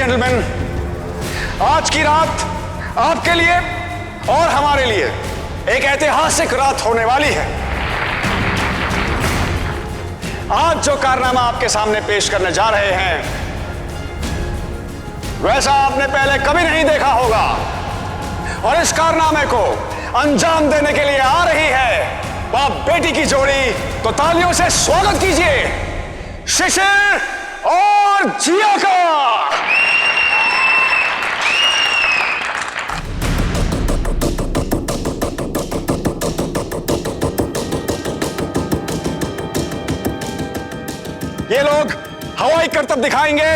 Gentleman, आज की रात आपके लिए और हमारे लिए एक ऐतिहासिक रात होने वाली है। आज जो कारनामा आपके सामने पेश करने जा रहे हैं, वैसा आपने पहले कभी नहीं देखा होगा। और इस कारनामे को अंजाम देने के लिए आ रही है बाप बेटी की जोड़ी। तो तालियों से स्वागत कीजिए शिशिर और जिया का। ये लोग हवाई करतब दिखाएंगे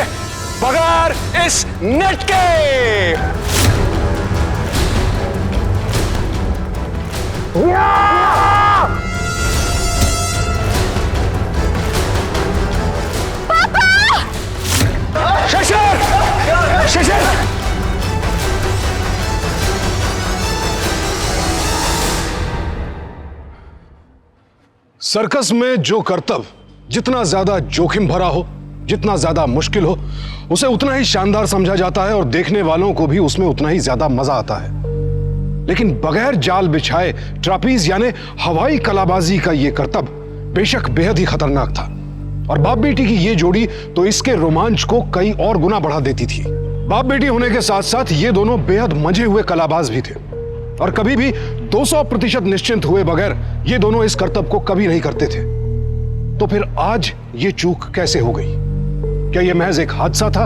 बगैर इस नेट के। शिशिर! शिशिर! सर्कस में जो करतब जितना ज्यादा जोखिम भरा हो, जितना ज्यादा मुश्किल हो, उसे उतना ही शानदार समझा जाता है और देखने वालों को भी उसमें उतना ही ज्यादा मजा आता है। लेकिन बगैर जाल बिछाए ट्रापीज यानी हवाई कलाबाजी का यह करतब बेशक बेहद ही खतरनाक था। और बाप बेटी की यह जोड़ी तो इसके रोमांच को कई और गुना बढ़ा देती थी। बाप बेटी होने के साथ साथ ये दोनों बेहद मंझे हुए कलाबाज भी थे और कभी भी 200% निश्चिंत हुए बगैर ये दोनों इस करतब को कभी नहीं करते थे। तो फिर आज ये चूक कैसे हो गई? क्या यह महज एक हादसा था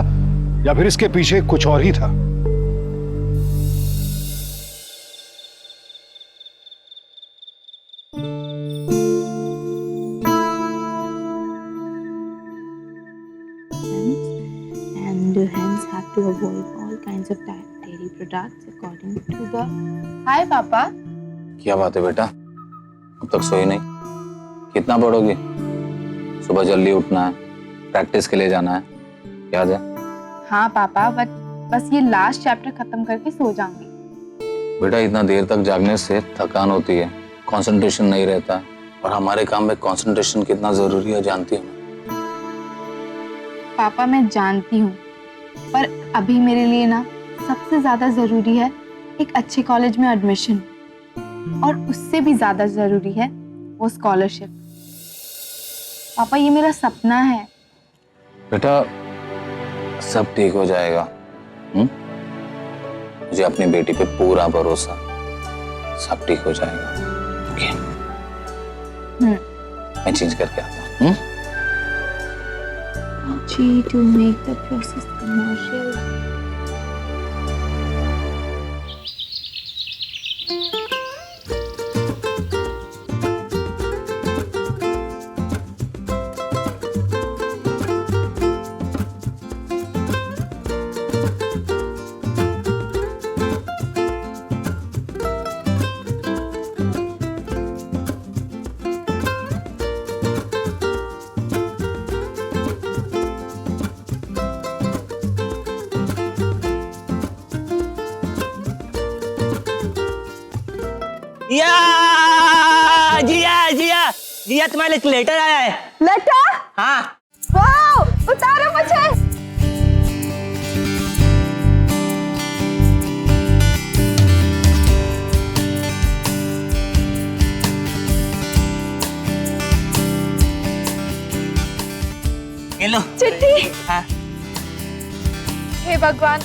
या फिर इसके पीछे कुछ और ही था? And hence have to avoid all kinds of dairy products according to the. हाय पापा। क्या बात है बेटा, अब तक सोई नहीं? कितना पढ़ोगी? सुबह जल्दी उठना है, प्रैक्टिस के लिए जाना है, याद है? हाँ पापा, बस ये लास्ट चैप्टर खत्म करके सो जाऊंगी। बेटा इतना देर तक जागने से थकान होती है, कंसंट्रेशन नहीं रहता, और हमारे काम में कंसंट्रेशन कितना जरूरी है जानती हो? पापा मैं जानती हूँ, पर अभी मेरे लिए ना सबसे ज्यादा जरूरी है एक अच्छे कॉलेज में एडमिशन, और उससे भी ज्यादा जरूरी है वो स्कॉलरशिप। पापा ये मेरा सपना है। बेटा सब ठीक हो जाएगा। मुझे अपनी बेटी पे पूरा भरोसा, सब ठीक हो जाएगा। ओके? मैं चेंज करके आता हूँ। To make the process commercial. जिया तुम्हारे लिए लेटर आया है। लेटर? हाँ। वाओ, उतारो मुझे। ये लो चिट्ठी। हाँ। हे भगवान,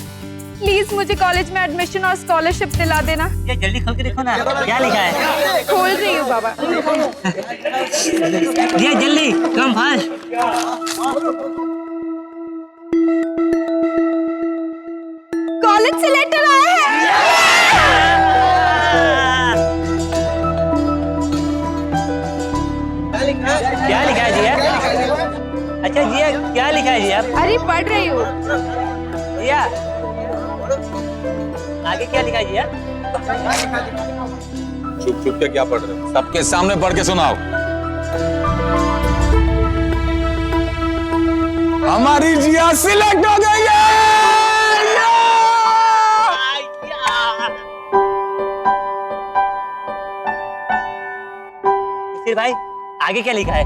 प्लीज मुझे कॉलेज में एडमिशन और स्कॉलरशिप दिला देना। ये जल्दी खोल के देखो ना क्या लिखा है। खोल रही हूँ बाबा। ये जल्दी कम फास्ट। कॉलेज से लेटर आया है। क्या लिखा है जिया? अच्छा जिया क्या लिखा है जिया? अरे पढ़ रही हूँ। जिया आगे क्या लिखा है जिया? चुप चुप के क्या पढ़ रहे हो? सबके सामने पढ़ के सुनाओ। हमारी जिया सिलेक्ट हो गई है। फिर भाई आगे क्या लिखा है?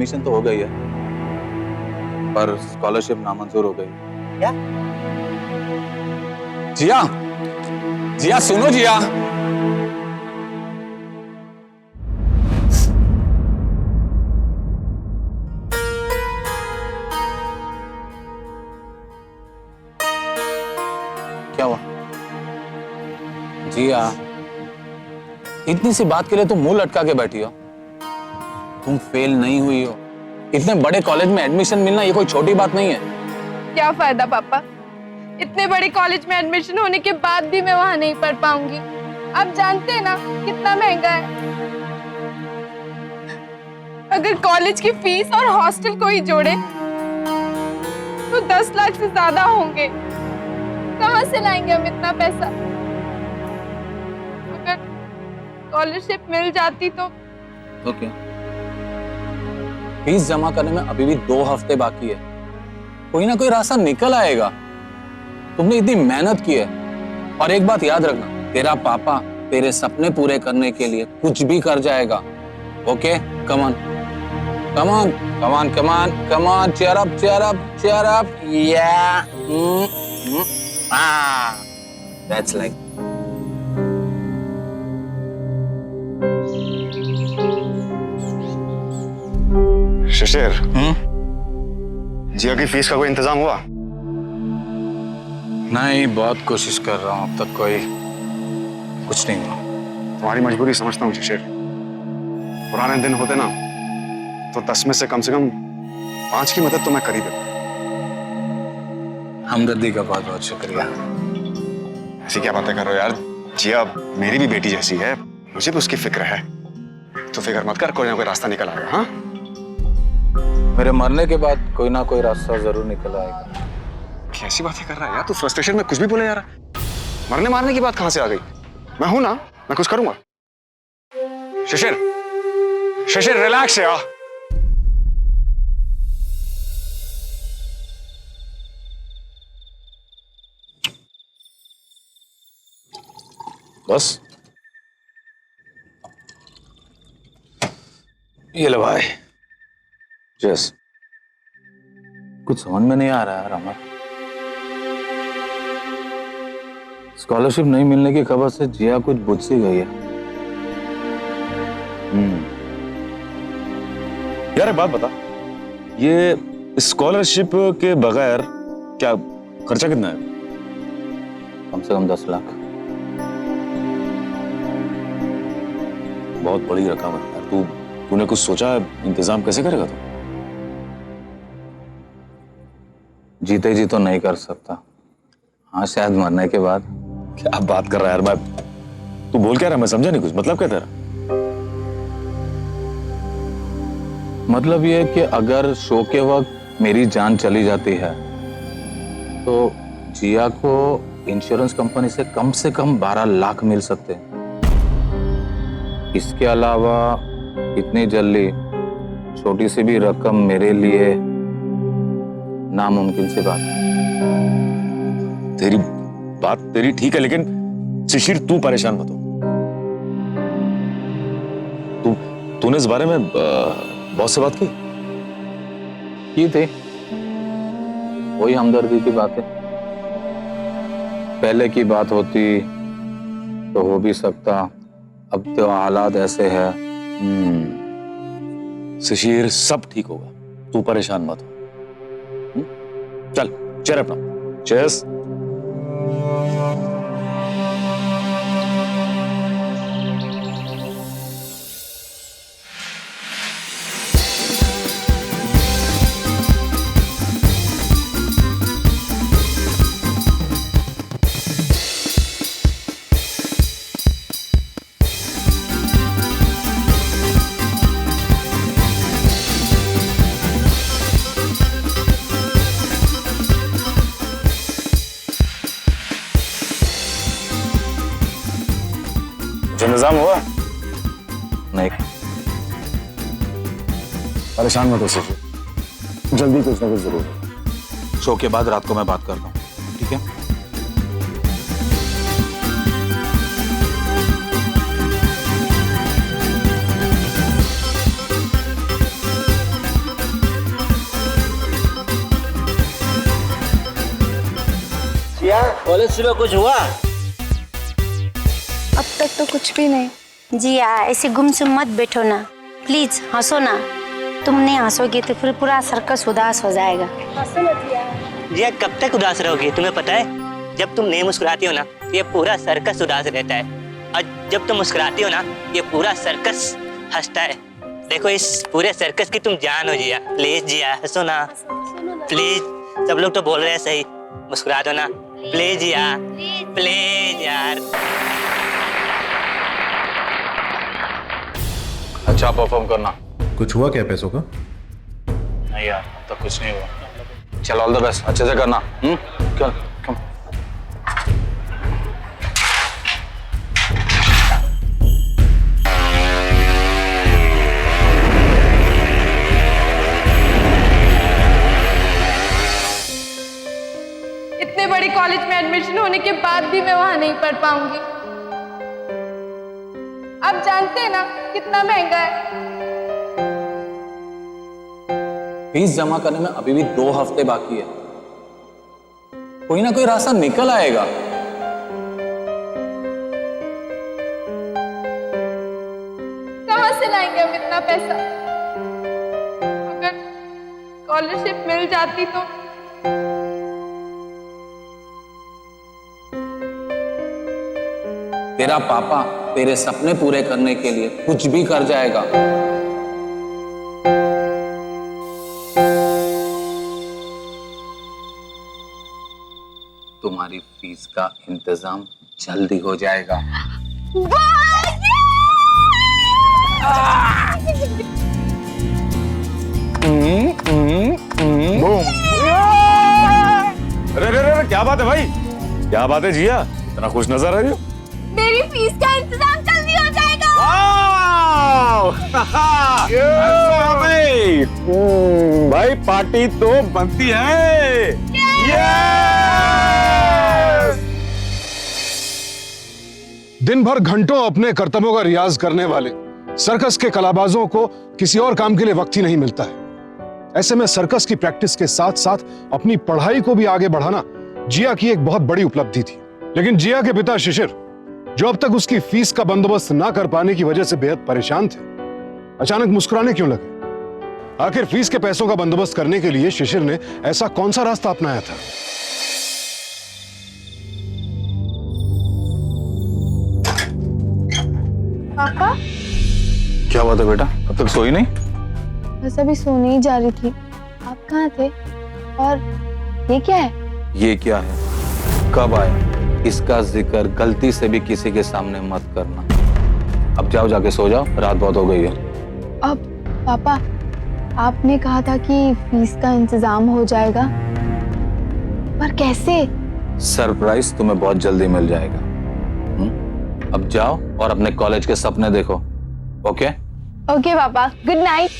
एडमिशन तो हो गई है, पर स्कॉलरशिप नामंजूर हो गई। क्या? जिया, जिया सुनो जिया। क्या हुआ? जिया, इतनी सी बात के लिए तुम मुंह लटका के बैठी हो। तुम फेल नहीं हुई हो। इतने बड़े कॉलेज में एडमिशन मिलना ये कोई छोटी बात नहीं है। क्या फायदा पापा, इतने बड़े कॉलेज में एडमिशन होने के बाद भी मैं वहां नहीं पढ़ पाऊंगी। आप जानते हैं ना कितना महंगा है। अगर कॉलेज की फीस और हॉस्टल को ही जोड़े तो 10 लाख से ज्यादा होंगे। कहां से लाएंगे हम इतना पैसा? अगर स्कॉलरशिप मिल जाती तो ओके। फीस जमा करने में अभी भी 2 हफ्ते बाकी है। कोई ना कोई रास्ता निकल आएगा। तुमने इतनी मेहनत की है, और एक बात याद रखना, तेरा पापा तेरे सपने पूरे करने के लिए कुछ भी कर जाएगा। Okay, come on come on come on come on come on, cheer up cheer up cheer up. या दैट्स लाइक। शिशिर, जिया की फीस का कोई इंतजाम हुआ? नहीं, बहुत कोशिश कर रहा हूं, अब तक कोई कुछ नहीं हुआ। तुम्हारी मजबूरी समझता हूँ शिशिर। पुराने दिन होते ना तो 10 में से कम 5 की मदद तो मैं कर ही देता। हमदर्दी का बहुत बहुत शुक्रिया। ऐसी क्या बातें कर रहे हो यार? जिया मेरी भी बेटी जैसी है, मुझे भी उसकी फिक्र है। तो फिक्र मत कर, कोई ना कोई रास्ता निकल आएगा। हाँ, मेरे मरने के बाद कोई ना कोई रास्ता जरूर निकल आएगा। कैसी बातें कर रहा है यार तू? फ्रस्ट्रेशन में कुछ भी बोले यार। मरने मारने की बात कहां से आ गई? मैं हूं ना, मैं कुछ करूंगा। शिशिर, शिशिर रिलैक्स यार। बस ये लो भाई। जस कुछ समझ में नहीं आ रहा है अमर। स्कॉलरशिप नहीं मिलने की खबर से जिया कुछ बुझ सी गई है। यार एक बात बता, ये स्कॉलरशिप के बगैर क्या खर्चा कितना है? कम से कम 10 लाख। बहुत बड़ी रकम है यार। तूने कुछ सोचा है, इंतजाम कैसे करेगा तू? जीते जी तो नहीं कर सकता। हाँ, शायद मरने के बाद। क्या बात कर रहा है यार? तू बोल क्या रहा है? मैं समझा नहीं कुछ। मतलब क्या तेरा? मतलब ये कि अगर शो के वक्त मेरी जान चली जाती है तो जिया को इंश्योरेंस कंपनी से कम 12 लाख मिल सकते हैं। इसके अलावा इतनी जल्दी छोटी सी भी रकम मेरे लिए नामुमकिन सी बात है। तेरी बात तेरी ठीक है, लेकिन शिशिर तू परेशान मत हो। तूने इस बारे में बॉस से बात की थी। वही हमदर्दी की बात है। पहले की बात होती तो हो भी सकता, अब तो हालात ऐसे हैं। शिशिर सब ठीक होगा, तू परेशान मत हो। चल चेयर अपना। चेयर्स। इंतजाम हुआ? नहीं, परेशान मत हो शिशिर, जल्दी कुछ ना कुछ जरूर। शो के बाद रात को मैं बात करता हूँ, ठीक है? जिया कॉलेज में कुछ हुआ? अब तक तो कुछ भी नहीं। जिया ऐसे गुमसुम मत बैठो ना, प्लीज हंसो ना। तुम नहीं हंसोगे तो फिर पूरा सर्कस उदास हो जाएगा। जिया कब तक उदास रहोगी? तुम्हें पता है जब तुम नहीं मुस्कुराती हो ना ये पूरा सर्कस उदास रहता है, और जब तुम मुस्कुराती हो ना ये पूरा सर्कस हंसता है। देखो इस पूरे सर्कस की तुम जान हो जिया। प्लीज जिया हंसो ना प्लीज। सब लोग तो बोल रहे हैं सही, मुस्कुरा दो ना प्लीज जिया, प्लीज यार। अच्छा परफॉर्म करना। कुछ हुआ क्या पैसों का? नहीं यार अब तक कुछ नहीं हुआ। चल ऑल द बेस्ट, अच्छे से करना। चल कम। इतने बड़े कॉलेज में एडमिशन होने के बाद भी मैं वहां नहीं पढ़ पाऊंगी। आप जानते हैं ना कितना महंगा है। फीस जमा करने में अभी भी 2 हफ्ते बाकी है। कोई ना कोई रास्ता निकल आएगा। कहां से लाएंगे हम इतना पैसा? अगर स्कॉलरशिप मिल जाती तो। तेरा पापा तेरे सपने पूरे करने के लिए कुछ भी कर जाएगा। तुम्हारी फीस का इंतजाम जल्दी हो जाएगा। अरे क्या बात है भाई, क्या बात है जिया, इतना खुश नजर आ रही हो? मेरी फीस का इंतजाम जल्दी हो जाएगा। भाई पार्टी तो बनती है। दिन भर घंटों अपने कर्तव्यों का रियाज करने वाले सर्कस के कलाबाजों को किसी और काम के लिए वक्त ही नहीं मिलता है। ऐसे में सर्कस की प्रैक्टिस के साथ साथ अपनी पढ़ाई को भी आगे बढ़ाना जिया की एक बहुत बड़ी उपलब्धि थी। लेकिन जिया के पिता शिशिर, जो अब तक उसकी फीस का बंदोबस्त ना कर पाने की वजह से बेहद परेशान थे, अचानक मुस्कुराने क्यों लगे? आखिर फीस के पैसों का बंदोबस्त करने के लिए शिशिर ने ऐसा कौन सा रास्ता अपनाया था? पापा, क्या बात है बेटा, अब तक सोई नहीं? बस अभी सोने ही जा रही थी। आप कहाँ थे? और ये क्या है? ये क्या है? कब आया? इसका जिक्र गलती से भी किसी के सामने मत करना। अब जाओ, जाके सो जाओ, रात बहुत हो गई है। अब पापा, आपने कहा था कि फीस का इंतजाम हो जाएगा, पर कैसे? सरप्राइज तुम्हें बहुत जल्दी मिल जाएगा। अब जाओ और अपने कॉलेज के सपने देखो। ओके? ओके पापा, good night.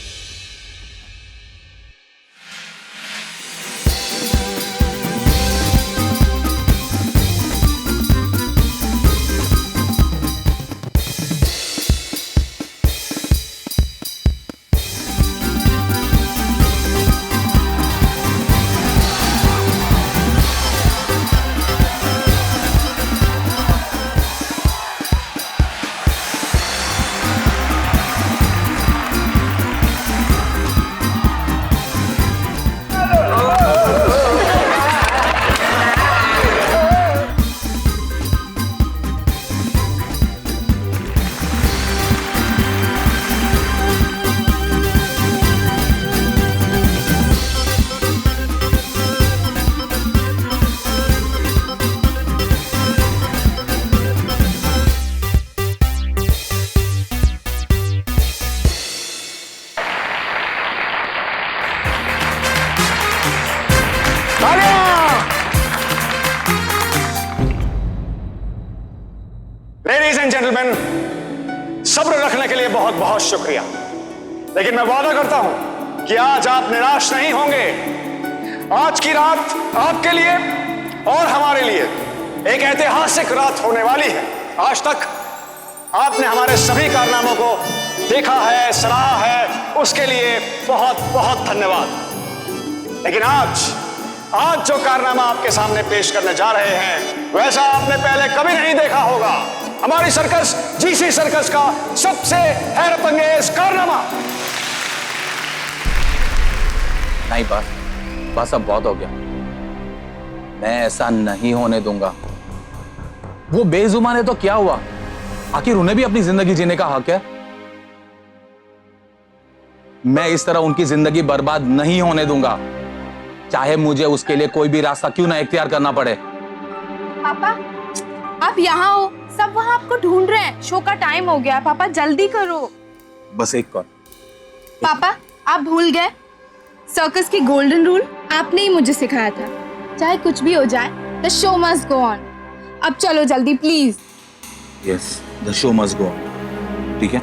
Ladies and gentleman, सब्र रखने के लिए बहुत बहुत शुक्रिया। लेकिन मैं वादा करता हूं कि आज आप निराश नहीं होंगे। आज की रात आपके लिए और हमारे लिए एक ऐतिहासिक रात होने वाली है। आज तक आपने हमारे सभी कारनामों को देखा है, सराहा है, उसके लिए बहुत बहुत धन्यवाद। लेकिन आज आज जो कारनामा आपके सामने पेश करने जा रहे हैं वैसा आपने पहले कभी नहीं देखा होगा। हमारी सर्कस जीसी सर्कस का सबसे हैरतअंगेज कारनामा। नहीं बस अब बहुत हो गया। मैं ऐसा नहीं होने दूंगा। वो बेजुबान है तो क्या हुआ, आखिर उन्हें भी अपनी जिंदगी जीने का हक है। मैं इस तरह उनकी जिंदगी बर्बाद नहीं होने दूंगा, चाहे मुझे उसके लिए कोई भी रास्ता क्यों ना इख्तियार करना पड़े। पापा आप यहाँ हो, सब वहाँ आपको ढूंढ रहे हैं। शो का टाइम हो गया, पापा जल्दी करो। बस एक कॉल। पापा आप भूल गए सर्कस की गोल्डन रूल आपने ही मुझे सिखाया था। चाहे कुछ भी हो जाए, the show must go on. अब चलो जल्दी please. Yes, the show must go on. ठीक है,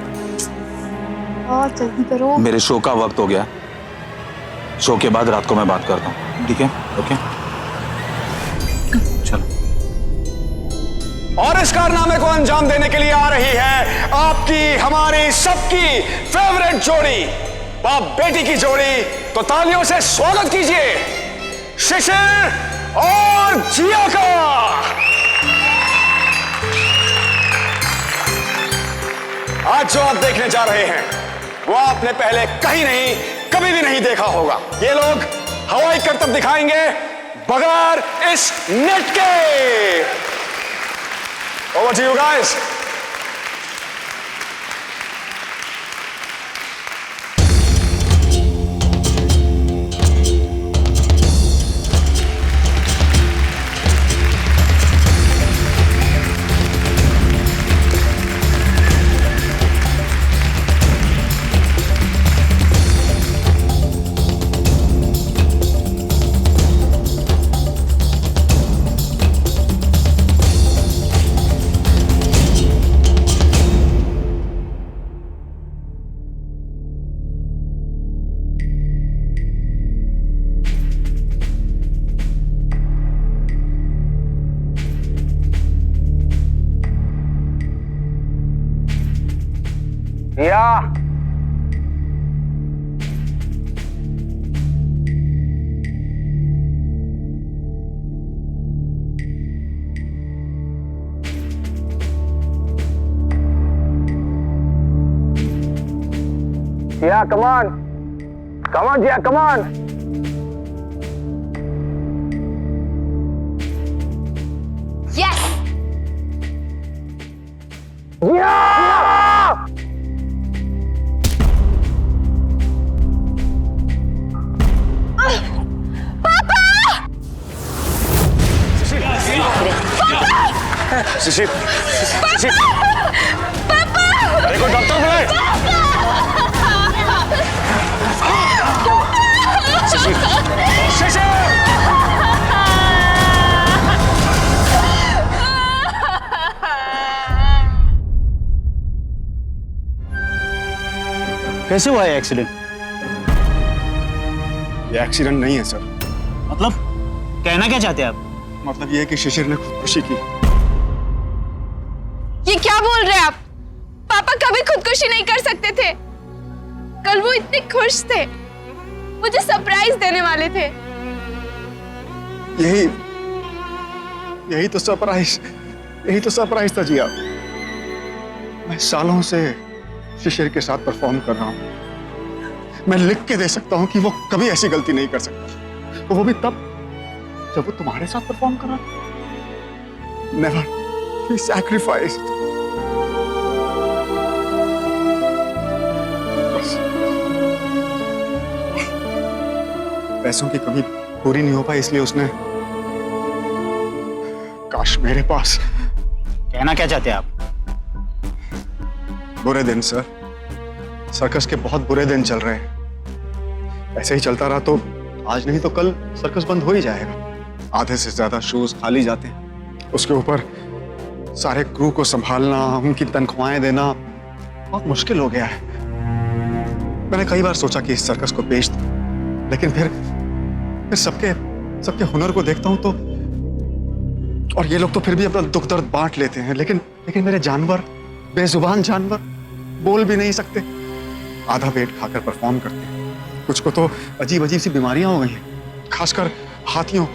और जल्दी करो। मेरे शो का वक्त हो गया। शो के बाद रात को मैं बात करता हूँ। ठीक है, ओके चलो। और इस कारनामे को अंजाम देने के लिए आ रही है आपकी हमारी सबकी फेवरेट जोड़ी, बाप बेटी की जोड़ी। तो तालियों से स्वागत कीजिए शिशिर और जिया का। आज जो आप देखने जा रहे हैं वो आपने पहले कहीं नहीं, कभी भी नहीं देखा होगा। ये लोग हवाई करतब दिखाएंगे बगैर इस नेट के। Over to you guys. Jiya, Jiya, come on, Jiya, come on. Yes. Jiya! Shishir, Shishir, अरे कोई डॉक्टर बुलाए। शिशिर, शिशिर। कैसे हुआ है एक्सीडेंट? ये एक्सीडेंट नहीं है सर। मतलब कहना क्या चाहते हैं आप? मतलब ये है कि शिशिर ने खुदकुशी की। ये क्या बोल रहे हैं आप? पापा कभी खुदकुशी नहीं कर सकते थे। कल वो इतने खुश थे, मुझे सरप्राइज देने वाले थे। यही तो सरप्राइज था जिया। मैं सालों से शिशिर के साथ परफॉर्म कर रहा हूं। मैं लिख के दे सकता हूं कि वो कभी ऐसी गलती नहीं कर सकता, वो भी तब जब वो तुम्हारे साथ परफॉर्म कर रहा था। नेवर, ही सैक्रिफाइस्ड। पैसों की कमी पूरी नहीं हो पाई, इसलिए उसने, काश मेरे पास। कहना क्या चाहते हैं आप? बुरे दिन सर, सर्कस के बहुत बुरे दिन चल रहे हैं। ऐसे ही चलता रहा तो आज नहीं तो कल सर्कस बंद हो ही जाएगा। आधे से ज्यादा शोज खाली जाते हैं, उसके ऊपर सारे क्रू को संभालना, उनकी तनख्वाहें देना बहुत मुश्किल हो गया है। मैंने कई बार सोचा कि इस सर्कस को बेच दूं, लेकिन फिर सबके हुनर को देखता हूं तो, और ये लोग तो फिर भी अपना दुख दर्द बांट लेते हैं, लेकिन मेरे जानवर, बेजुबान जानवर, बोल भी नहीं सकते, आधा पेट खाकर परफॉर्म करते हैं। कुछ को तो अजीब अजीब सी बीमारियां हो गई हैं, खासकर हाथियों को।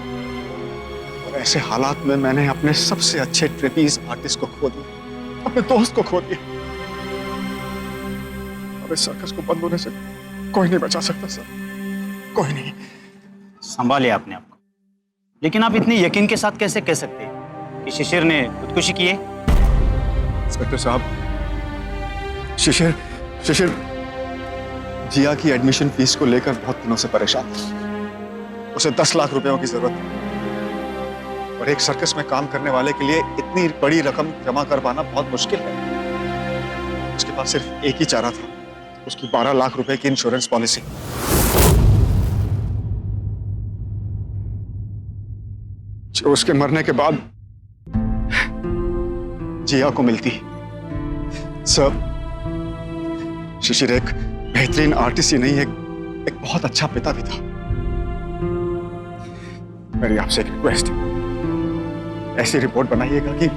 और ऐसे हालात में मैंने अपने सबसे अच्छे ट्रेपीज आर्टिस्ट को खो दिया, अपने दोस्त को खो दिया। अब इस सर्कस को बंद होने से कोई नहीं बचा सकता सर, कोई नहीं। संभालिए आपने आपको। लेकिन आप इतने यकीन के साथ कैसे कह सकते हैं कि शिशिर ने खुदकुशी की है? इंस्पेक्टर साहब, शिशिर जिया की एडमिशन फीस को लेकर बहुत दिनों से परेशान था। उसे 10 लाख रुपयों की जरूरत थी और एक सर्कस में काम करने वाले के लिए इतनी बड़ी रकम जमा कर पाना बहुत मुश्किल है। उसके पास सिर्फ एक ही चारा था, उसकी 12 लाख रुपए की इंश्योरेंस पॉलिसी। जो उसके मरने के बाद जिया को मिलती। सर, शिशिर एक बेहतरीन आर्टिस्ट ही नहीं, एक बहुत अच्छा पिता भी था। मेरी आपसे एक रिक्वेस्ट, ऐसी रिपोर्ट बनाइएगा कि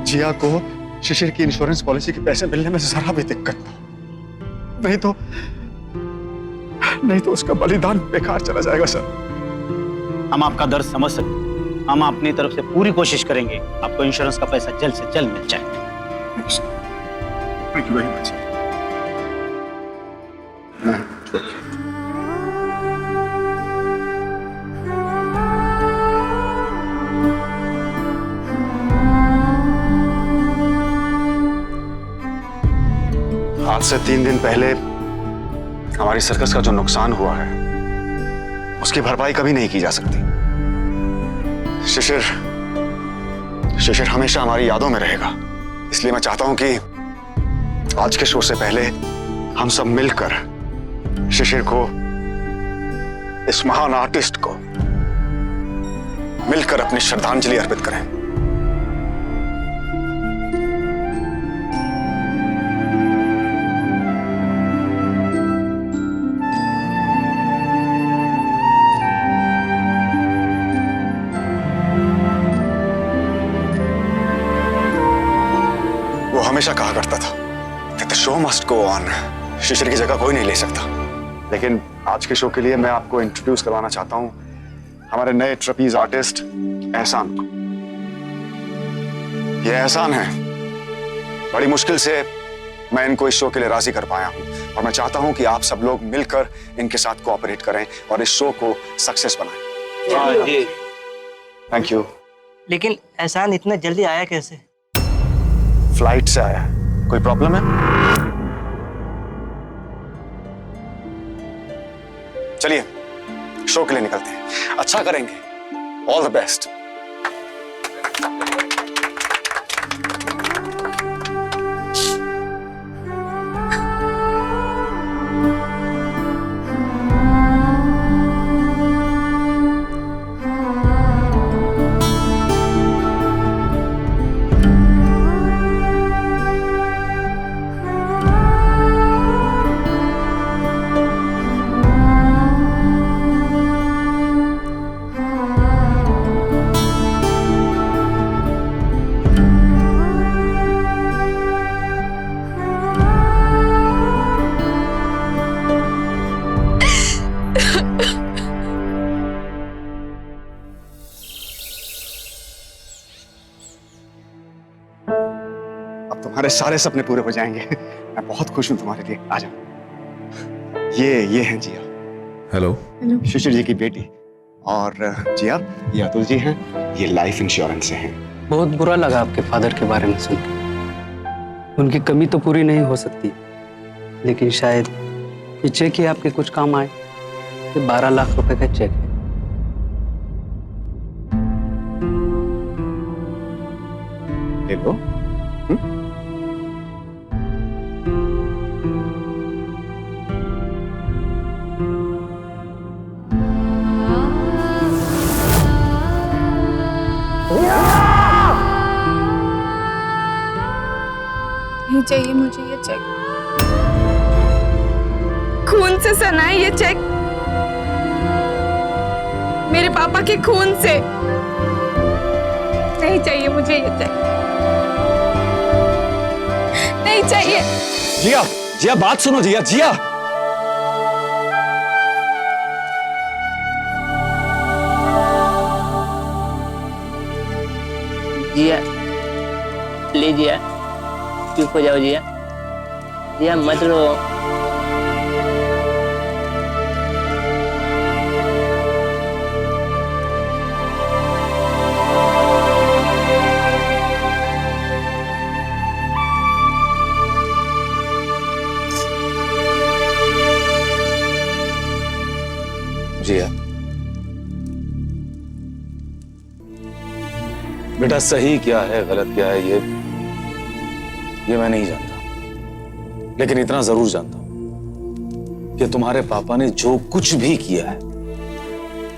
जिया को शिशिर की इंश्योरेंस पॉलिसी के पैसे मिलने में जरा भी दिक्कत ना हो। नहीं तो उसका बलिदान बेकार चला जाएगा सर। हम आपका दर्द समझ सकते हैं। हम अपनी तरफ से पूरी कोशिश करेंगे आपको इंश्योरेंस का पैसा जल्द से जल्द मिल जाए। Thank you very much. आज से 3 दिन पहले हमारी सर्कस का जो नुकसान हुआ है उसकी भरपाई कभी नहीं की जा सकती। शिशिर हमेशा हमारी यादों में रहेगा। इसलिए मैं चाहता हूं कि आज के शो से पहले हम सब मिलकर शिशिर को, इस महान आर्टिस्ट को मिलकर अपनी श्रद्धांजलि अर्पित करें। हमेशा कहा करता था कि the show must go on, Shishir की जगह कोई नहीं ले सकता। लेकिन आज के शो के लिए मैं आपको इंट्रोड्यूस करवाना चाहता हूं हमारे नए ट्रेपीज आर्टिस्ट एहसान को। ये एहसान है, बड़ी मुश्किल से मैं इनको इस शो के लिए राजी कर पाया हूं और मैं चाहता हूं कि आप सब लोग मिलकर इनके साथ कोऑपरेट करें और इस शो को सक्सेस बनाएं। Thank you. लेकिन एहसान इतना जल्दी आया कैसे? फ्लाइट से आया। कोई प्रॉब्लम है? चलिए शो के लिए निकलते हैं, अच्छा करेंगे। All the best. तुम्हारे सारे सपने पूरे हो जाएंगे। मैं बहुत खुश हूं तुम्हारे लिए। आ जाओ। ये हैं जिया। हेलो। शिशिर जी की बेटी। और जिया, ये अतुल जी हैं, ये लाइफ इंश्योरेंस से हैं। बहुत बुरा लगा आपके फादर के बारे में सुनकर। उनकी कमी तो पूरी नहीं हो सकती, लेकिन शायद ये चेक ही आपके कुछ काम आए। ये 12 लाख रुपए का चेक है। ले लो। नहीं चाहिए मुझे ये चेक। खून से सना है ये चेक, मेरे पापा के खून से। नहीं चाहिए मुझे ये चेक, नहीं चाहिए। जिया, जिया बात सुनो। जिया जिया प्लीज जिया चुप हो जाओ जिया। जिया मत रो। जिया बेटा, सही क्या है गलत क्या है ये मैं नहीं जानता, लेकिन इतना जरूर जानता हूं कि तुम्हारे पापा ने जो कुछ भी किया है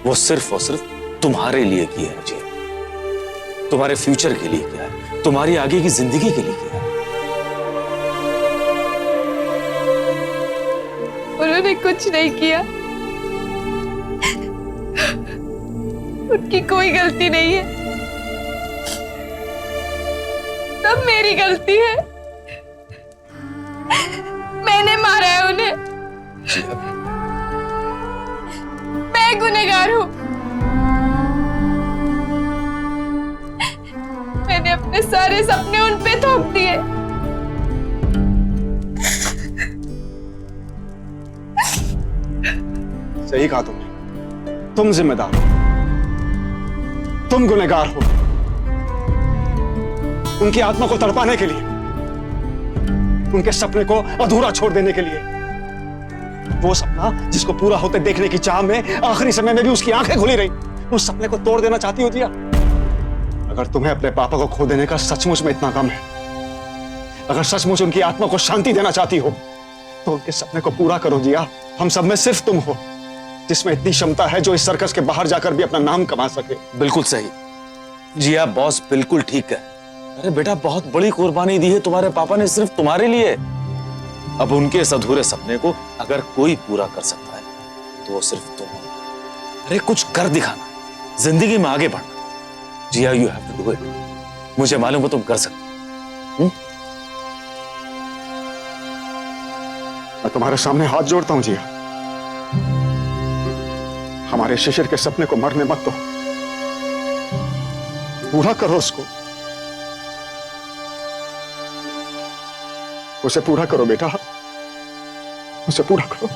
वो सिर्फ और सिर्फ तुम्हारे लिए किया है जिया। तुम्हारे फ्यूचर के लिए किया है, तुम्हारी आगे की जिंदगी के लिए किया है। उन्होंने कुछ नहीं किया, उनकी कोई गलती नहीं है, सब मेरी गलती है। मैंने मारा है उन्हें। मैं गुनहगार हूं। मैंने अपने सारे सपने उन पे थोप दिए। सही कहा तुमने, तुम जिम्मेदार हो, तुम गुनहगार हो। उनकी आत्मा को तड़पाने के लिए, उनके सपने को अधूरा छोड़ देने के लिए, वो सपना जिसको पूरा होते देखने की चाह में आखिरी समय में भी उसकी आंखें खुली रही, उस सपने को तोड़ देना चाहती हो जिया। अगर तुम्हें अपने पापा को खो देने का सचमुच में इतना गम है, अगर सचमुच उनकी आत्मा को शांति देना चाहती हो, तो उनके सपने को पूरा करो जिया। हम सब में सिर्फ तुम हो जिसमें इतनी क्षमता है जो इस सर्कस के बाहर जाकर भी अपना नाम कमा सके। बिल्कुल सही जिया, बॉस बिल्कुल ठीक है। अरे बेटा, बहुत बड़ी कुर्बानी दी है तुम्हारे पापा ने सिर्फ तुम्हारे लिए। अब उनके इस अधूरे सपने को अगर कोई पूरा कर सकता है तो वो सिर्फ तुम हो। अरे कुछ कर दिखाना, जिंदगी में आगे बढ़ना। Jiya, you have to do it. मुझे मालूम है तुम कर सकते हो। मैं तुम्हारे सामने हाथ जोड़ता हूं जिया, हमारे शिशिर के सपने को मरने मत दो, पूरा करो उसको, उसे पूरा करो बेटा, उसे पूरा करो।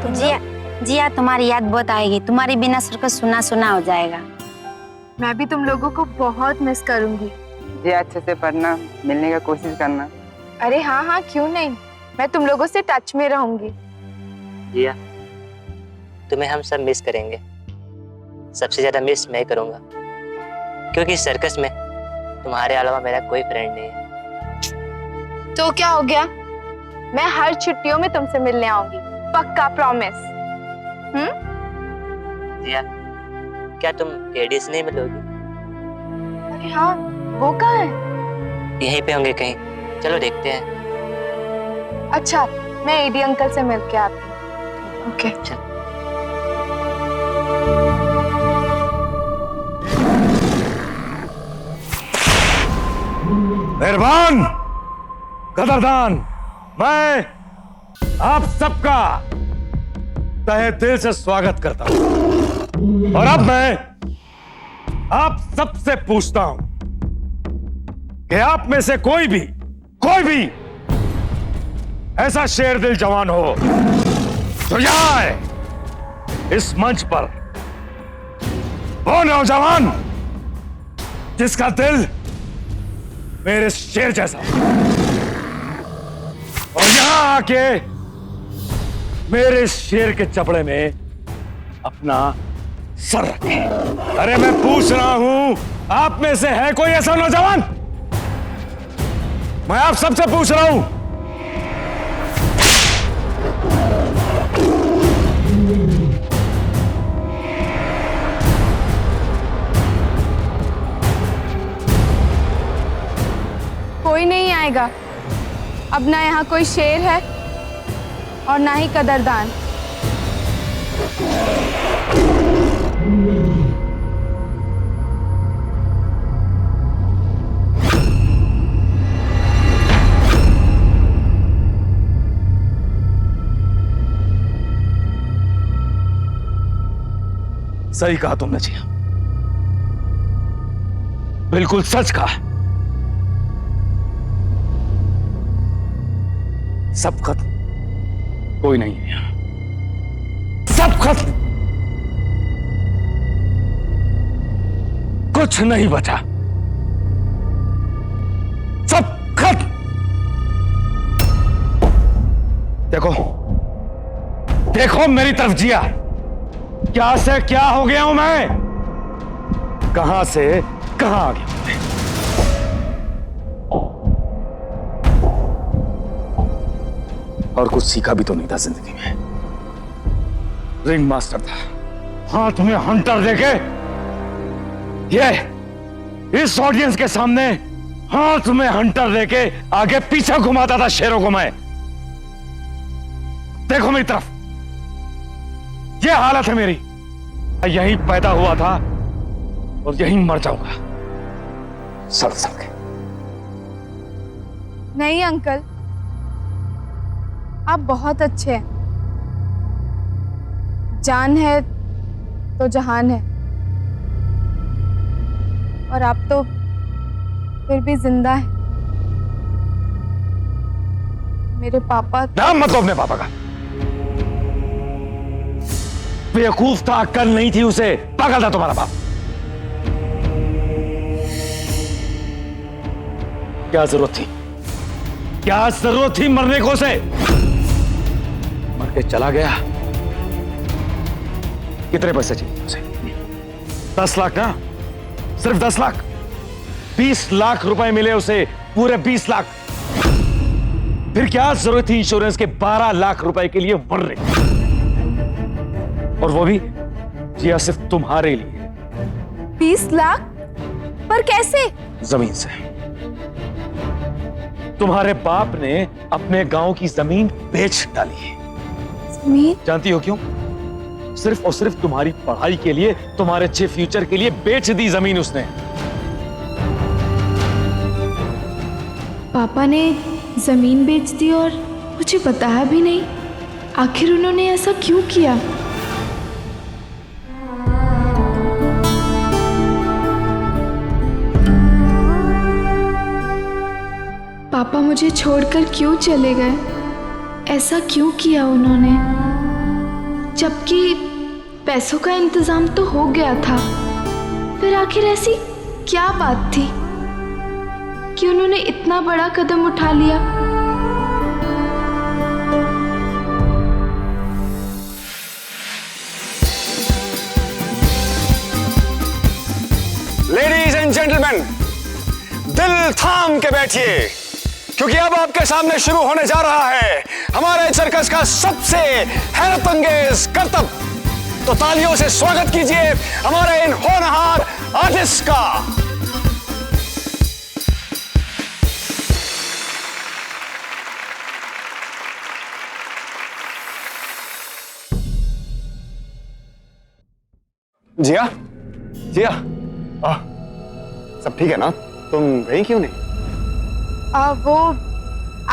जिया, जिया तुम्हारी याद बहुत आएगी। तुम्हारी बिना सर्कस सुना सुना हो जाएगा। मैं भी तुम लोगों को बहुत मिस करूंगी। जी, अच्छे से पढ़ना, मिलने का कोशिश करना। अरे हाँ हाँ, क्यों नहीं, मैं तुम लोगों से टच में रहूंगी। जिया, तुम्हें हम सब मिस करेंगे। सबसे ज्यादा मिस मैं करूंगा, क्योंकि सर्कस में तुम्हारे अलावा मेरा कोई फ्रेंड नहीं है। तो क्या हो गया, मैं हर छुट्टियों में तुमसे मिलने आऊंगी, पक्का, प्रॉमिस। जिया, क्या तुम एडी से नहीं मिलोगी? अरे हाँ, वो कहाँ है? यहीं पे होंगे कहीं, चलो देखते हैं। अच्छा, मैं एडी अंकल से मिल के आती हूँ। ओके। चल। मेहरबान कदरदान, मैं आप सबका तहे दिल से स्वागत करता हूं। और अब मैं आप सबसे पूछता हूं कि आप में से कोई भी ऐसा शेर दिल जवान हो तो यहाँ आए इस मंच पर। वो नौजवान जिसका दिल मेरे शेर जैसा, और यहां आके मेरे शेर के चपड़े में अपना सर रखे। अरे मैं पूछ रहा हूं, आप में से है कोई ऐसा नौजवान? मैं आप सबसे पूछ रहा हूं। कोई नहीं आएगा। अब ना यहाँ कोई शेर है और ना ही कदरदान। सही कहा तुमने जिया, बिल्कुल सच कहा। सब खत्म, कोई नहीं है यहां, सब खत्म, कुछ नहीं बचा, सब खत्म। देखो देखो मेरी तरफ जिया, क्या से क्या हो गया हूं मैं, कहां से कहां आ गया हूं मैं। और कुछ सीखा भी तो नहीं था जिंदगी में। रिंग मास्टर था, हाथ में हंटर देके ये इस ऑडियंस के सामने हाथ में हंटर देके आगे पीछे घुमाता था शेरों को मैं। देखो मेरी तरफ, ये हालत है मेरी, यहीं पैदा हुआ था और यहीं मर जाऊंगा सड़ सड़ के। नहीं अंकल, आप बहुत अच्छे हैं। जान है तो जहान है, और आप तो फिर भी जिंदा है। मेरे पापा, नाम मत लो अपने पापा का, बेवकूफ था, अक्ल नहीं थी उसे, पागल था तुम्हारा बाप। क्या जरूरत थी, क्या जरूरत थी मरने को उसे? मर के चला गया। कितने पैसे चाहिए उसे? 10 लाख ना, सिर्फ 10 लाख। 20 लाख रुपए मिले उसे, पूरे 20 लाख। फिर क्या जरूरत थी इंश्योरेंस के 12 लाख रुपए के लिए मरने, और वो भी जिया सिर्फ तुम्हारे लिए। 20 लाख? पर कैसे? जमीन से। तुम्हारे बाप ने अपने गांव की जमीन बेच डाली है। जमीन? जानती हो क्यों? सिर्फ और सिर्फ तुम्हारी पढ़ाई के लिए, तुम्हारे अच्छे फ्यूचर के लिए बेच दी जमीन उसने। पापा ने जमीन बेच दी और मुझे बताया भी नहीं। आखिर उन्होंने ऐसा क्यों किया? पापा मुझे छोड़कर क्यों चले गए? ऐसा क्यों किया उन्होंने? जबकि पैसों का इंतजाम तो हो गया था। फिर आखिर ऐसी क्या बात थी कि उन्होंने इतना बड़ा कदम उठा लिया? लेडीज एंड जेंटलमैन, दिल थाम के बैठिए, क्योंकि अब आपके सामने शुरू होने जा रहा है हमारे सर्कस का सबसे हैरतअंगेज करतब। तो तालियों से स्वागत कीजिए हमारे इन होनहार आर्टिस्ट का। जिया, जिया, सब ठीक है ना? तुम गई क्यों नहीं? वो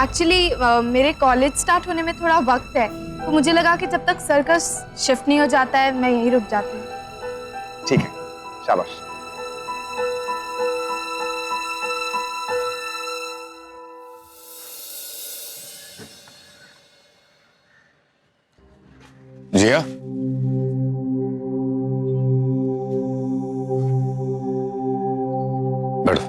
एक्चुअली मेरे कॉलेज स्टार्ट होने में थोड़ा वक्त है, तो मुझे लगा कि जब तक सर्कस शिफ्ट नहीं हो जाता है मैं यहीं रुक जाती हूँ। ठीक है, शाबाश। जिया, बैठो।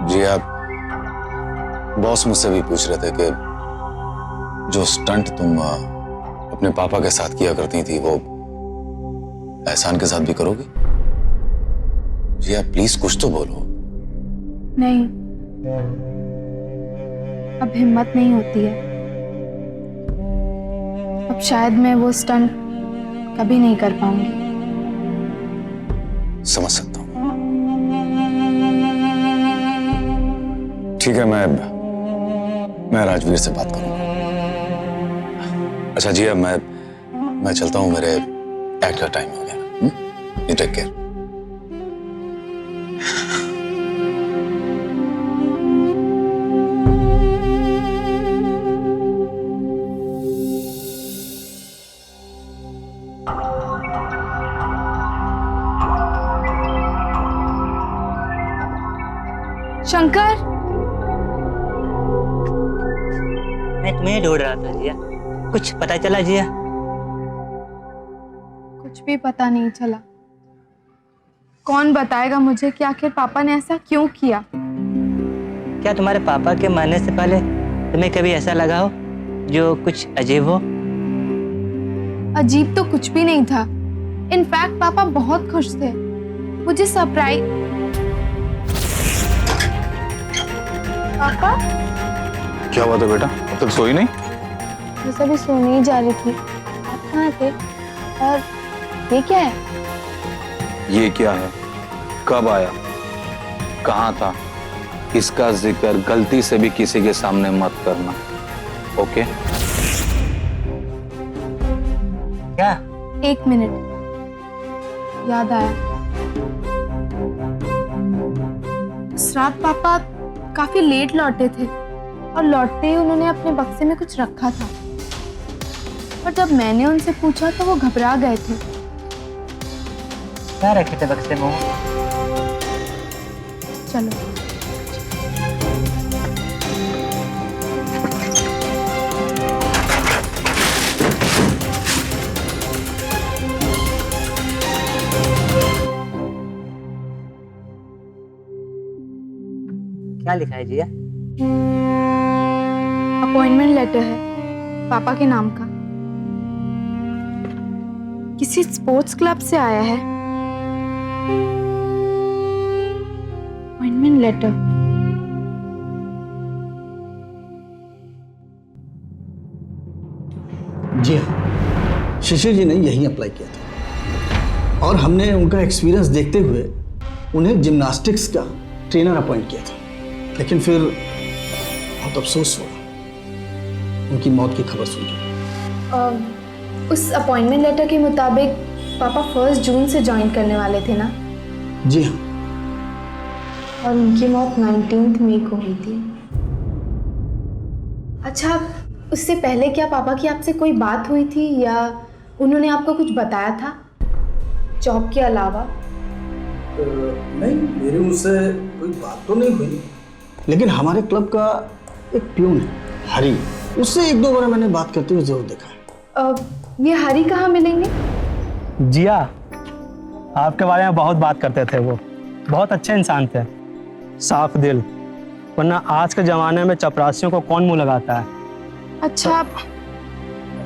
जिया, बॉस मुझसे भी पूछ रहे थे कि जो स्टंट तुम अपने पापा के साथ किया करती थी वो एहसान के साथ भी करोगी? जिया प्लीज कुछ तो बोलो। नहीं, अब हिम्मत नहीं होती है। अब शायद मैं वो स्टंट कभी नहीं कर पाऊंगी। समझ सकता हूं। ठीक है, मैं राजवीर से बात करूंगा। अच्छा जिया, मैं चलता हूं, मेरे एक्ट का टाइम हो गया। You take care. शंकर, मैं तुम्हें ढूंढ रहा था जिया। कुछ पता चला जिया? कुछ भी पता नहीं चला। कौन बताएगा मुझे कि आखिर पापा ने ऐसा क्यों किया? क्या तुम्हारे पापा के मरने से पहले तुम्हें कभी ऐसा लगा हो जो कुछ अजीब हो? अजीब तो कुछ भी नहीं था। इनफैक्ट पापा बहुत खुश थे। मुझे सरप्राइज। पापा, क्या हुआ था बेटा? अब तक सोई नहीं? मैं अभी सोने ही जा रही थी। आप कहाँ थे? और ये क्या है? ये क्या है? कब आया? कहाँ था? इसका जिक्र गलती से भी किसी के सामने मत करना, ओके? क्या? एक मिनट, याद आया। उस रात पापा काफी लेट लौटे थे और लौटते ही उन्होंने अपने बक्से में कुछ रखा था। और जब मैंने उनसे पूछा तो वो घबरा गए थे। क्या रखे थे बक्से में? चलो। क्या लिखा है जिया? अपॉइंटमेंट लेटर है पापा के नाम का। किसी स्पोर्ट्स क्लब से आया है। Appointment letter. जी हाँ, शिशिर जी ने यहीं अप्लाई किया था और हमने उनका एक्सपीरियंस देखते हुए उन्हें जिम्नास्टिक्स का ट्रेनर अपॉइंट किया था। लेकिन फिर बहुत अफसोस हुआ उनकी मौत की खबर सुनकर। उस अपॉइंटमेंट लेटर के मुताबिक पापा 1 जून से ज्वाइन करने वाले थे ना? जी हाँ। और उनकी मौत 19 मई को हुई थी। अच्छा, उससे पहले क्या पापा की आपसे कोई बात हुई थी या उन्होंने आपको कुछ बताया था जॉब के अलावा? नहीं, मेरी उनसे कोई बात तो नहीं हुई, लेकिन हमारे क्लब का एक प्यून है हरी, उससे 1-2 बार मैंने बात करते हुए जरूर देखा है। ये हरी कहाँ मिलेंगे? जिया, आपके बारे में बहुत बात करते थे। वो बहुत अच्छे इंसान थे, साफ दिल। वरना आज के ज़माने में चपरासियों को कौन मुंह लगाता है। अच्छा,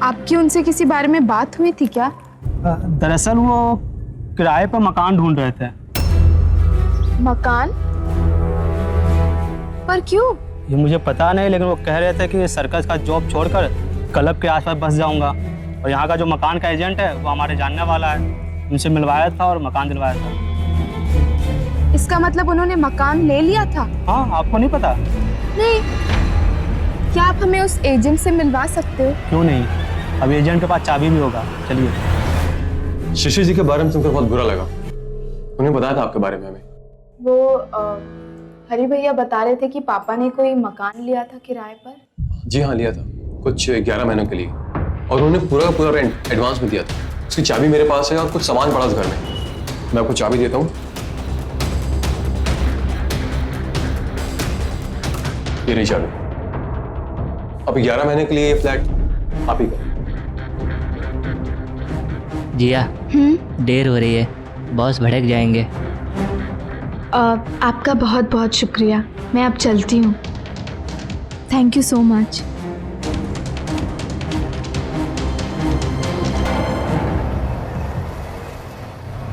आपकी उनसे किसी बारे में बात हुई थी क्या? दरअसल वो किराए पर मकान ढूंढ रहे थे। मकान? पर क्यों? ये मुझे पता नहीं, लेकिन वो कह रहे थे कि सर्कस का जॉब छोड़कर क्लब के आसपास बस जाऊंगा और यहाँ का जो मकान का एजेंट है वो हमारे जानने वाला है। उनसे मिलवाया था और मकान दिलवाया था। इसका मतलब उन्होंने मकान ले लिया था? हाँ, आपको नहीं पता? नहीं। क्या आप हमें उस एजेंट से मिलवा सकते हो? क्यों नहीं, अब एजेंट के पास चाबी भी होगा। चलिए। शिशिर जी के बारे में सुनकर बहुत बुरा लगा। उन्हें बताया था आपके बारे में हमें। वो हरी भैया बता रहे थे कि पापा ने कोई मकान लिया था किराए पर। जी हाँ, लिया था कुछ 11 महीनों के लिए और उन्होंने पूरा का पूरा रेंट एडवांस में दिया था। उसकी चाबी मेरे पास है और कुछ सामान पड़ा उस घर में। मैं आपको चाबी देता हूँ। ये रही चाबी। अब 11 महीने के लिए ये फ्लैट आप ही का। जिया, देर हो रही है, बॉस भड़क जाएंगे। आपका बहुत बहुत शुक्रिया। मैं अब चलती हूँ। Thank you so much.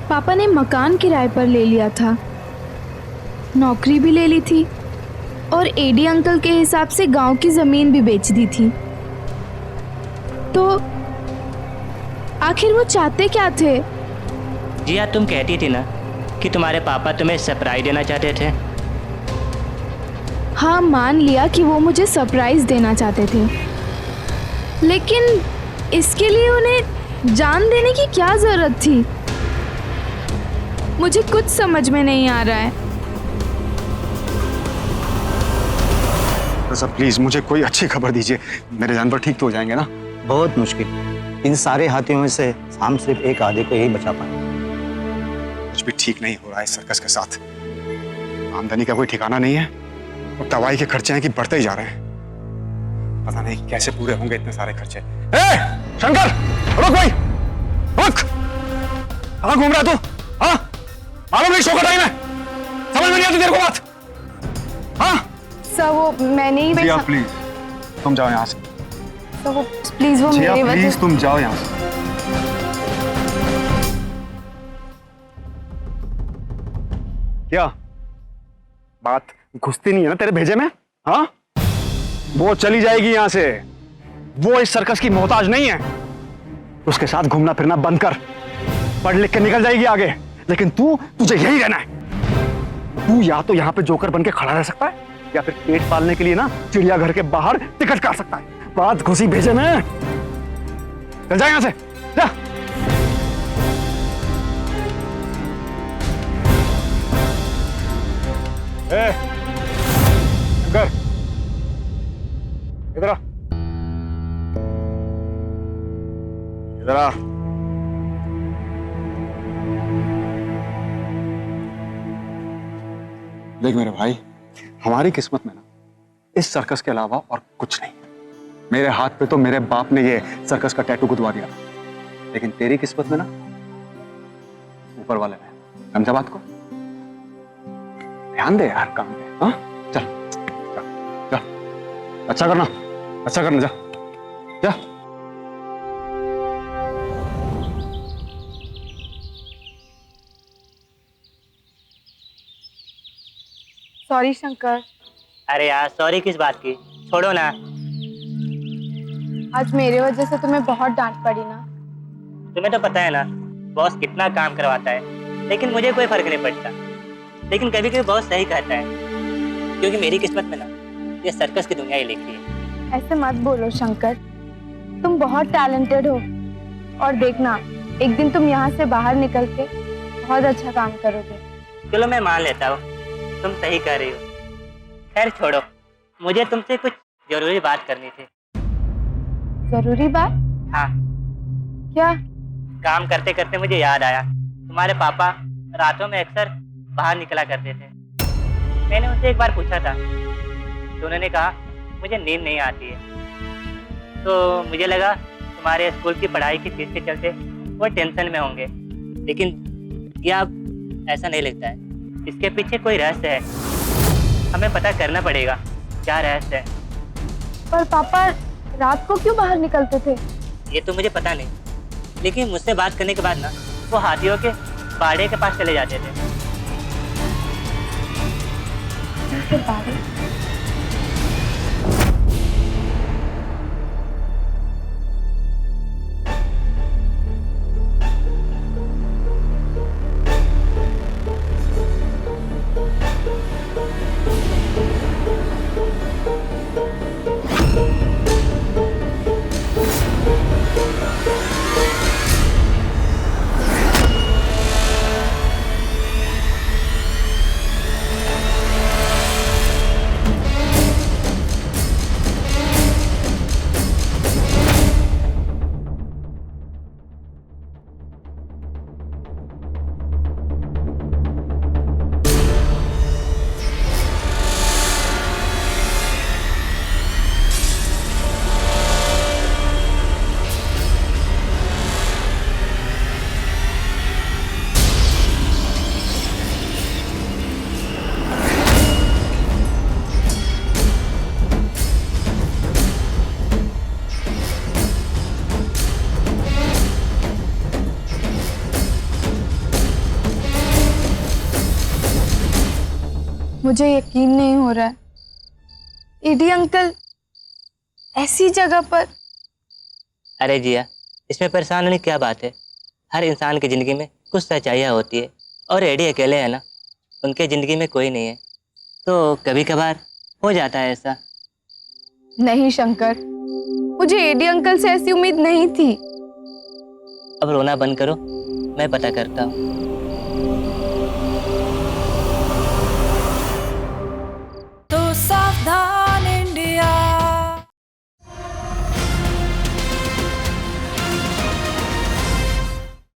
पापा ने मकान किराए पर ले लिया था, नौकरी भी ले ली थी और एडी अंकल के हिसाब से गांव की जमीन भी बेच दी थी। तो आखिर वो चाहते क्या थे? जिया, तुम कहती थी ना कि तुम्हारे पापा तुम्हें सरप्राइज देना चाहते थे। हाँ, मान लिया कि वो मुझे सरप्राइज देना चाहते थे, लेकिन इसके लिए उन्हें जान देने की क्या जरूरत थी? मुझे कुछ समझ में नहीं आ रहा है। तो सब प्लीज मुझे कोई अच्छी खबर दीजिए। मेरे जानवर ठीक तो हो जाएंगे ना? बहुत मुश्किल। इन सारे हाथियों में से हम सिर्फ एक आधे को ही बचा पाए। कुछ भी ठीक नहीं हो रहा है सर्कस के साथ। आमदनी का कोई ठिकाना नहीं है। और दवाई के खर्चे हैं कि बढ़ते ही जा रहे हैं। पता नहीं कैसे पूरे होंगे इतने सारे खर्चे। ए, शंकर, रुक भाई, रुक। कहाँ घूम रहा है तू? हाँ, मालूम नहीं शो का टाइम है, समझ में नहीं आती तेरे को बात? हाँ सर वो मैंने ही जिया प्लीज तुम जाओ यहाँ से। सर वो प्लीज वो जिया मेरी प्लीज वजह तुम जाओ यहाँ से। क्या बात घुसती नहीं है ना तेरे भेजे में? हाँ, वो चली जाएगी यहां से। वो इस सर्कस की मोहताज नहीं है। उसके साथ घूमना फिरना बंद कर, पढ़ लिख के निकल जाएगी आगे। लेकिन तुझे यही रहना है। तू या तो यहां पे जोकर बन के खड़ा रह सकता है या फिर पेट पालने के लिए ना चिड़ियाघर के बाहर टिकट काट सकता है। बात घुसी भेजे में। चल जा यहां से, जा। शंकर, इधर आ, इधर आ। देख मेरे भाई, हमारी किस्मत में ना इस सर्कस के अलावा और कुछ नहीं। मेरे हाथ पे तो मेरे बाप ने ये सर्कस का टैटू गुदवा दिया, लेकिन तेरी किस्मत में ना ऊपर वाले ने। समझा बात को? ध्यान दे यार काम पे। हाँ चल जा, जा। अच्छा करना, अच्छा करना, जा जा। सॉरी शंकर। अरे यार सॉरी किस बात की, छोड़ो ना। आज मेरे वजह से तुम्हें बहुत डांट पड़ी ना। तुम्हें तो पता है ना बॉस कितना काम करवाता है, लेकिन मुझे कोई फर्क नहीं पड़ता। लेकिन कभी कभी बॉस सही कहता है, क्योंकि मेरी किस्मत में ना ये सर्कस की दुनिया ही लिखी है। ऐसे मत बोलो शंकर, तुम बहुत टैलेंटेड हो और देखना एक दिन तुम यहाँ से बाहर निकल के बहुत अच्छा काम करोगे। चलो मैं मान लेता हूँ, तुम सही कह रही हो। खैर छोड़ो, मुझे तुमसे कुछ जरूरी बात करनी थी। जरूरी बात? हाँ। क्या? काम करते करते मुझे याद आया, तुम्हारे पापा रातों में अक्सर बाहर निकला करते थे। मैंने उनसे एक बार पूछा था तो उन्होंने कहा मुझे नींद नहीं आती है। तो मुझे लगा तुम्हारे स्कूल की पढ़ाई की फीस के चलते वो टेंशन में होंगे, लेकिन क्या ऐसा नहीं लगता है? इसके पीछे कोई रहस्य है, हमें पता करना पड़ेगा क्या रहस्य है। पर पापा रात को क्यों बाहर निकलते थे? ये तो मुझे पता नहीं, लेकिन मुझसे बात करने के बाद ना वो हाथियों के बाड़े के पास चले जाते थे। बाड़े? मुझे यकीन नहीं हो रहा है, ईडी अंकल ऐसी जगह पर। अरे जिया, इसमें परेशान होने की क्या बात है? हर इंसान की जिंदगी में कुछ सच्चाइयाँ होती है, और एडी अकेले है ना, उनके जिंदगी में कोई नहीं है, तो कभी कभार हो जाता है ऐसा। नहीं शंकर, मुझे एडी अंकल से ऐसी उम्मीद नहीं थी। अब रोना बंद करो, मैं पता करता हूँ। तो सावधान।